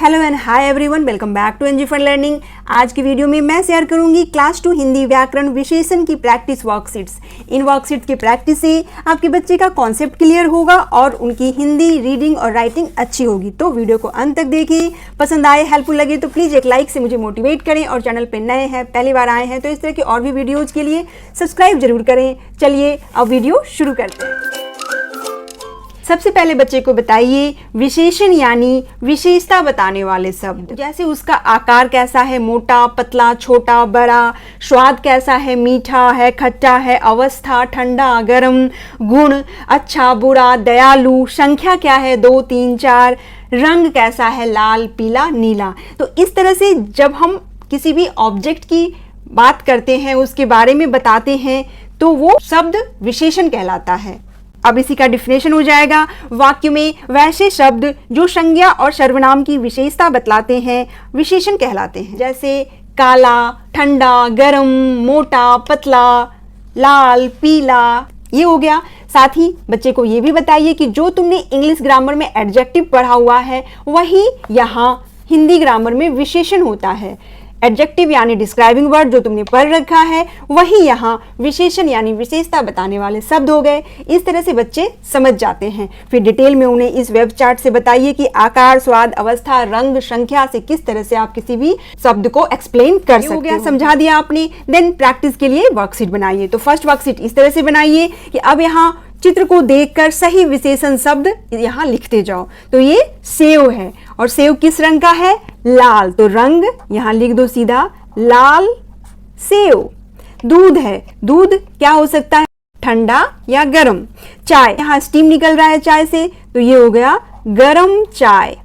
Hello and hi everyone, welcome back to NG for learning. आज की video में मैं शेयर करूंगी क्लास 2 हिंदी व्याकरण विशेषण की प्रैक्टिस वर्कशीट्स। इन वर्कशीट्स की प्रैक्टिस से आपके बच्चे का कॉन्सेप्ट क्लियर होगा और उनकी हिंदी रीडिंग और राइटिंग अच्छी होगी। तो वीडियो को अंत तक देखिए, पसंद आए, हेल्पफुल लगे तो प्लीज़ एक लाइक से मुझे मोटिवेट करें और चैनल पर नए हैं, पहली बार आए हैं तो इस तरह की और भी वीडियोज़ के लिए सब्सक्राइब जरूर करें। चलिए अब वीडियो शुरू करते हैं। सबसे पहले बच्चे को बताइए विशेषण यानी विशेषता बताने वाले शब्द, जैसे उसका आकार कैसा है, मोटा, पतला, छोटा, बड़ा, स्वाद कैसा है, मीठा है, खट्टा है, अवस्था, ठंडा, गर्म, गुण, अच्छा, बुरा, दयालु, संख्या क्या है, 2, 3, 4, रंग कैसा है, लाल, पीला, नीला। तो इस तरह से जब हम किसी भी ऑब्जेक्ट की बात करते हैं, उसके बारे में बताते हैं, तो वो शब्द विशेषण कहलाता है। अब इसी का डिफिनेशन हो जाएगा। वाक्य में वैसे शब्द जो संज्ञा और सर्वनाम की विशेषता बतलाते हैं विशेषण कहलाते हैं, जैसे काला, ठंडा, गरम, मोटा, पतला, लाल, पीला, ये हो गया। साथ ही बच्चे को ये भी बताइए कि जो तुमने इंग्लिश ग्रामर में एडजेक्टिव पढ़ा हुआ है वही यहाँ हिंदी ग्रामर में विशेषण होता है। एडजेक्टिव यानी डिस्क्राइबिंग वर्ड जो तुमने पढ़ रखा है वही यहाँ विशेषण यानी विशेषता बताने वाले शब्द हो गए। इस तरह से बच्चे समझ जाते हैं। फिर डिटेल में उन्हें इस वेब चार्ट से बताइए कि आकार, स्वाद, अवस्था, रंग, संख्या से किस तरह से आप किसी भी शब्द को एक्सप्लेन कर सकते हो। समझा दिया आपने। देन प्रैक्टिस के लिए वर्कशीट बनाइए। तो फर्स्ट वर्कशीट इस तरह से बनाइए कि अब यहाँ चित्र को देखकर सही विशेषण शब्द यहाँ लिखते जाओ। तो ये सेव है और सेव किस रंग का है? लाल। तो रंग यहाँ लिख दो सीधा, लाल सेव। दूध है, दूध क्या हो सकता है? ठंडा या गरम। चाय, यहाँ स्टीम निकल रहा है चाय से, तो ये हो गया गरम चाय।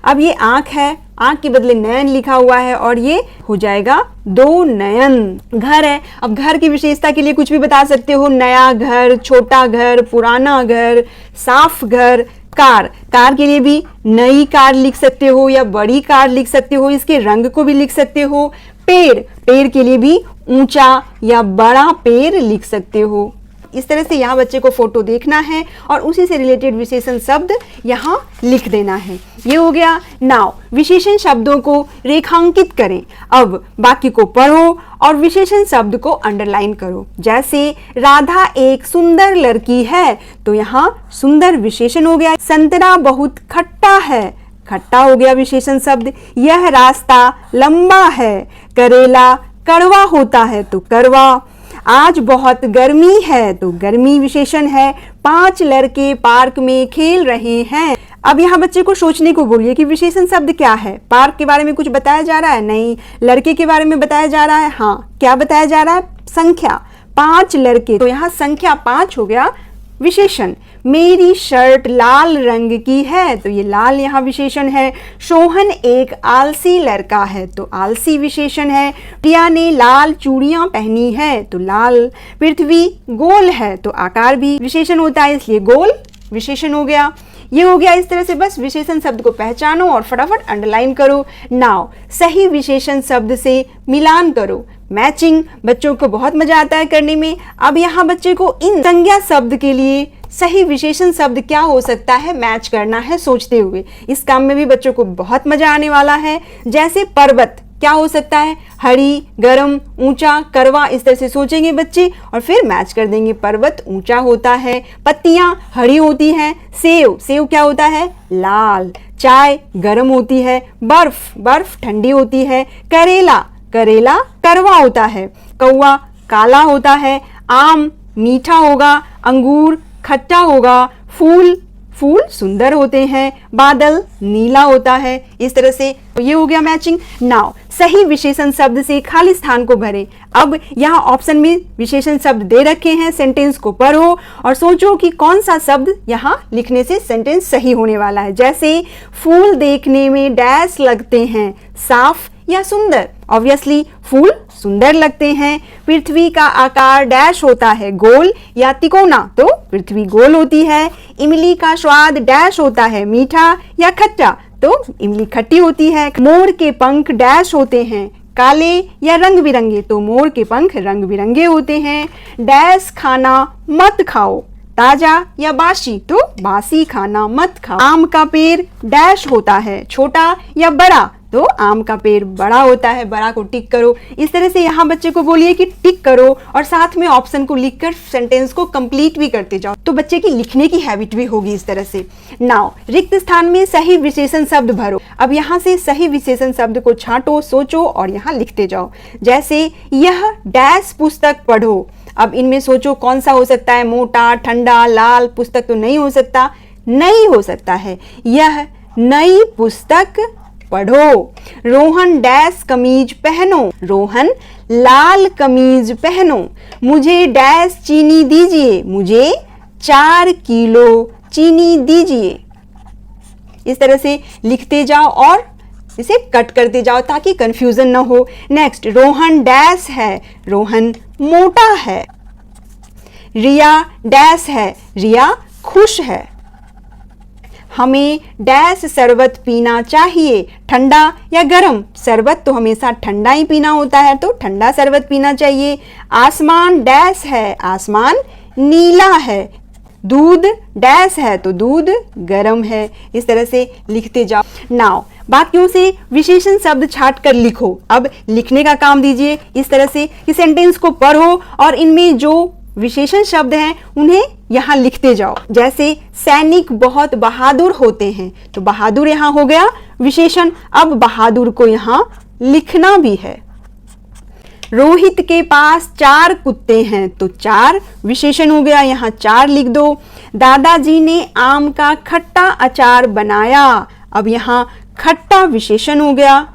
अब ये आंख है, आंख के बदले नयन लिखा हुआ है और ये हो जाएगा दो नयन। घर है, अब घर की विशेषता के लिए कुछ भी बता सकते हो, नया घर, छोटा घर, पुराना घर, साफ घर। कार, कार के लिए भी नई कार लिख सकते हो या बड़ी कार लिख सकते हो, इसके रंग को भी लिख सकते हो। पेड़, पेड़ के लिए भी ऊंचा या बड़ा पेड़ लिख सकते हो। इस तरह से यहाँ बच्चे को फोटो देखना है और उसी से रिलेटेड विशेषण शब्द यहाँ लिख देना है। ये हो गया। नाउ विशेषण शब्दों को रेखांकित करें। अब वाक्य को पढ़ो और विशेषण शब्द को अंडरलाइन करो। जैसे राधा एक सुंदर लड़की है, तो यहाँ सुंदर विशेषण हो गया। संतरा बहुत खट्टा है, खट्टा हो गया विशेषण शब्द। यह रास्ता लंबा है, करेला कड़वा होता है, तो कड़वा। आज बहुत गर्मी है, तो गर्मी विशेषण है। 5 लड़के पार्क में खेल रहे हैं। अब यहाँ बच्चे को सोचने को बोलिए कि विशेषण शब्द क्या है। पार्क के बारे में कुछ बताया जा रहा है? नहीं। लड़के के बारे में बताया जा रहा है? हाँ। क्या बताया जा रहा है? संख्या, 5 लड़के, तो यहाँ संख्या 5 हो गया विशेषण। मेरी शर्ट लाल रंग की है, तो ये लाल यहाँ विशेषण है। सोहन एक आलसी लड़का है, तो आलसी विशेषण है। प्रिया ने लाल चूड़ियां पहनी है, तो लाल। पृथ्वी गोल है, तो आकार भी विशेषण होता है, इसलिए गोल विशेषण हो गया। ये हो गया। इस तरह से बस विशेषण शब्द को पहचानो और फटाफट अंडरलाइन करो। नाउ सही विशेषण शब्द से मिलान करो। मैचिंग बच्चों को बहुत मजा आता है करने में। अब यहाँ बच्चे को इन संज्ञा शब्द के लिए सही विशेषण शब्द क्या हो सकता है मैच करना है सोचते हुए। इस काम में भी बच्चों को बहुत मजा आने वाला है। जैसे पर्वत क्या हो सकता है? हरी, गरम, ऊंचा, करवा। इस तरह से सोचेंगे बच्चे और फिर मैच कर देंगे। पर्वत ऊंचा होता है, पत्तियां हरी होती हैं। सेव, सेव क्या होता है? लाल। चाय गरम होती है। बर्फ, बर्फ ठंडी होती है। करेला, करेला कड़वा होता है। कौवा काला होता है। आम मीठा होगा। अंगूर खट्टा होगा। फूल, फूल सुंदर होते हैं। बादल नीला होता है। इस तरह से ये हो गया मैचिंग। नाउ सही विशेषण शब्द से खाली स्थान को भरें। अब यहाँ ऑप्शन में विशेषण शब्द दे रखे हैं, सेंटेंस को पढ़ो और सोचो कि कौन सा शब्द यहाँ लिखने से सेंटेंस सही होने वाला है। जैसे फूल देखने में डैश लगते हैं, साफ या सुंदर। ऑब्वियसली फूल सुंदर लगते हैं। पृथ्वी का आकार डैश होता है, गोल या तिकोना, तो पृथ्वी गोल होती है। इमली का स्वाद डैश होता है, मीठा या खट्टा, तो इमली खट्टी होती है। मोर के पंख डैश होते हैं, काले या रंग बिरंगे, तो मोर के पंख रंग बिरंगे होते हैं। डैश खाना मत खाओ, ताजा या बासी, तो बासी खाना मत खाओ। आम का पेड़ डैश होता है, छोटा या बड़ा, तो आम का पेड़ बड़ा होता है, बड़ा को टिक करो। इस तरह से यहाँ बच्चे को बोलिए कि टिक करो और साथ में ऑप्शन को लिखकर सेंटेंस को कंप्लीट भी करते जाओ, तो बच्चे की लिखने की हैबिट भी होगी इस तरह से। नाउ रिक्त स्थान में सही विशेषण शब्द भरो। अब यहाँ से सही विशेषण शब्द को छांटो, सोचो और यहाँ लिखते जाओ। जैसे यह डैश पुस्तक पढ़ो। अब इनमें सोचो कौन सा हो सकता है, मोटा, ठंडा, लाल। पुस्तक तो नहीं हो सकता, नहीं हो सकता है। यह नई पुस्तक पढ़ो। रोहन डैश कमीज पहनो। रोहन लाल कमीज पहनो। मुझे डैश चीनी दीजिए। मुझे 4 किलो चीनी दीजिए। इस तरह से लिखते जाओ और इसे कट करते जाओ ताकि कंफ्यूजन ना हो। नेक्स्ट, रोहन डैश है। रोहन मोटा है। रिया डैश है। रिया खुश है। हमें डैश शरबत पीना चाहिए, ठंडा या गर्म। शरबत तो हमेशा ठंडा ही पीना होता है, तो ठंडा शरबत पीना चाहिए। आसमान डैश है। आसमान नीला है। दूध डैश है, तो दूध गर्म है। इस तरह से लिखते जाओ। नाउ बाकियों से विशेषण शब्द छाट कर लिखो। अब लिखने का काम दीजिए इस तरह से कि सेंटेंस को पढ़ो और इनमें जो विशेषण शब्द हैं उन्हें यहाँ लिखते जाओ। जैसे सैनिक बहुत बहादुर होते हैं, तो बहादुर यहाँ हो गया विशेषण। अब बहादुर को यहाँ लिखना भी है। रोहित के पास 4 कुत्ते हैं, तो 4 विशेषण हो गया, यहाँ 4 लिख दो। दादाजी ने आम का खट्टा अचार बनाया। अब यहाँ खट्टा विशेषण हो गया।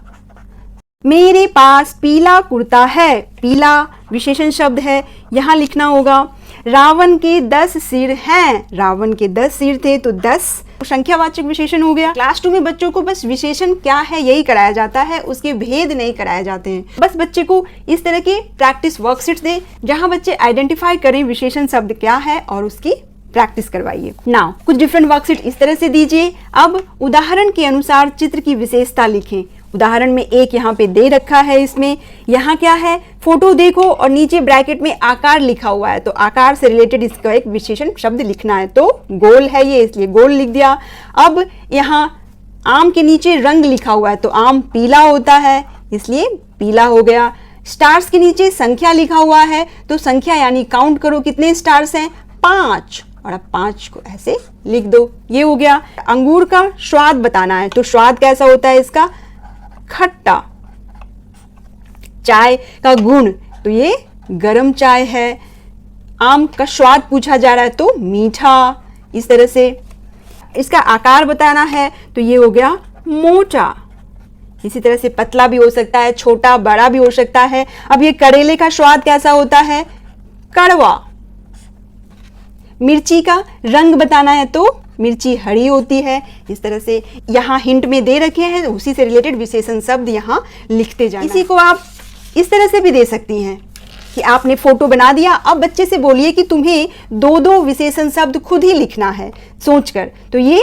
मेरे पास पीला कुर्ता है। पीला विशेषण शब्द है, यहाँ लिखना होगा। रावण के 10 सिर हैं। रावण के 10 सिर थे, तो 10 संख्यावाचक विशेषण हो गया। क्लास 2 में बच्चों को बस विशेषण क्या है यही कराया जाता है, उसके भेद नहीं कराए जाते हैं। बस बच्चे को इस तरह के प्रैक्टिस वर्कशीट्स दें जहां बच्चे आइडेंटिफाई करें विशेषण शब्द क्या है और उसकी प्रैक्टिस करवाइए। नाउ कुछ डिफरेंट वर्कशीट इस तरह से दीजिए। अब उदाहरण के अनुसार चित्र की विशेषता लिखें। उदाहरण में एक यहाँ पे दे रखा है, इसमें यहाँ क्या है, फोटो देखो और नीचे ब्रैकेट में आकार लिखा हुआ है, तो आकार से रिलेटेड इसका एक विशेषण शब्द लिखना है। तो गोल है ये, इसलिए गोल लिख दिया। अब यहाँ आम के नीचे रंग लिखा हुआ है, तो आम पीला होता है, इसलिए पीला हो गया। स्टार्स के नीचे संख्या लिखा हुआ है, तो संख्या यानी काउंट करो कितने स्टार्स हैं, 5, और अब 5 को ऐसे लिख दो, ये हो गया। अंगूर का स्वाद बताना है, तो स्वाद कैसा होता है इसका, खट्टा। चाय का गुण, तो ये गरम चाय है। आम का स्वाद पूछा जा रहा है, तो मीठा। इस तरह से इसका आकार बताना है, तो ये हो गया मोटा। इसी तरह से पतला भी हो सकता है, छोटा बड़ा भी हो सकता है। अब ये करेले का स्वाद कैसा होता है, कड़वा। मिर्ची का रंग बताना है, तो मिर्ची हरी होती है। इस तरह से यहाँ हिंट में दे रखे हैं, उसी से रिलेटेड विशेषण शब्द यहाँ लिखते जाना। इसी को आप इस तरह से भी दे सकती हैं कि आपने फोटो बना दिया, अब बच्चे से बोलिए कि तुम्हें 2-2 विशेषण शब्द खुद ही लिखना है सोचकर। तो ये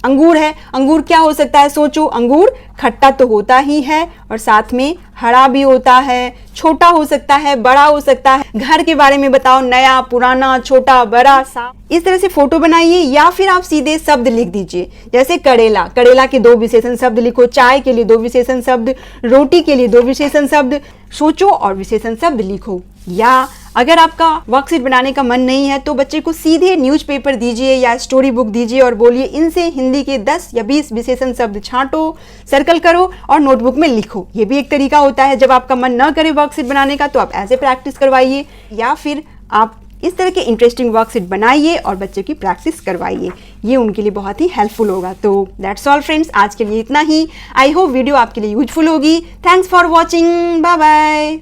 अंगूर है, अंगूर क्या हो सकता है, सोचो। अंगूर खट्टा तो होता ही है और साथ में हरा भी होता है, छोटा हो सकता है, बड़ा हो सकता है। घर के बारे में बताओ, नया, पुराना, छोटा, बड़ा, सा। इस तरह से फोटो बनाइए या फिर आप सीधे शब्द लिख दीजिए। जैसे करेला, करेला के 2 विशेषण शब्द लिखो। चाय के लिए 2 विशेषण शब्द, रोटी के लिए 2 विशेषण शब्द। सोचो और विशेषण शब्द लिखो। या अगर आपका वर्कशीट बनाने का मन नहीं है तो बच्चे को सीधे न्यूज़पेपर दीजिए या स्टोरी बुक दीजिए और बोलिए इनसे हिंदी के 10 या 20 विशेषण शब्द छांटो, सर्कल करो और नोटबुक में लिखो। ये भी एक तरीका होता है। जब आपका मन न करे वर्कशीट बनाने का तो आप ऐसे प्रैक्टिस करवाइए, या फिर आप इस तरह के इंटरेस्टिंग वर्कशीट बनाइए और बच्चे की प्रैक्टिस करवाइए। ये उनके लिए बहुत ही हेल्पफुल होगा। तो दैट्स ऑल फ्रेंड्स, आज के लिए इतना ही। आई होप वीडियो आपके लिए यूजफुल होगी। Thanks for watching, bye bye.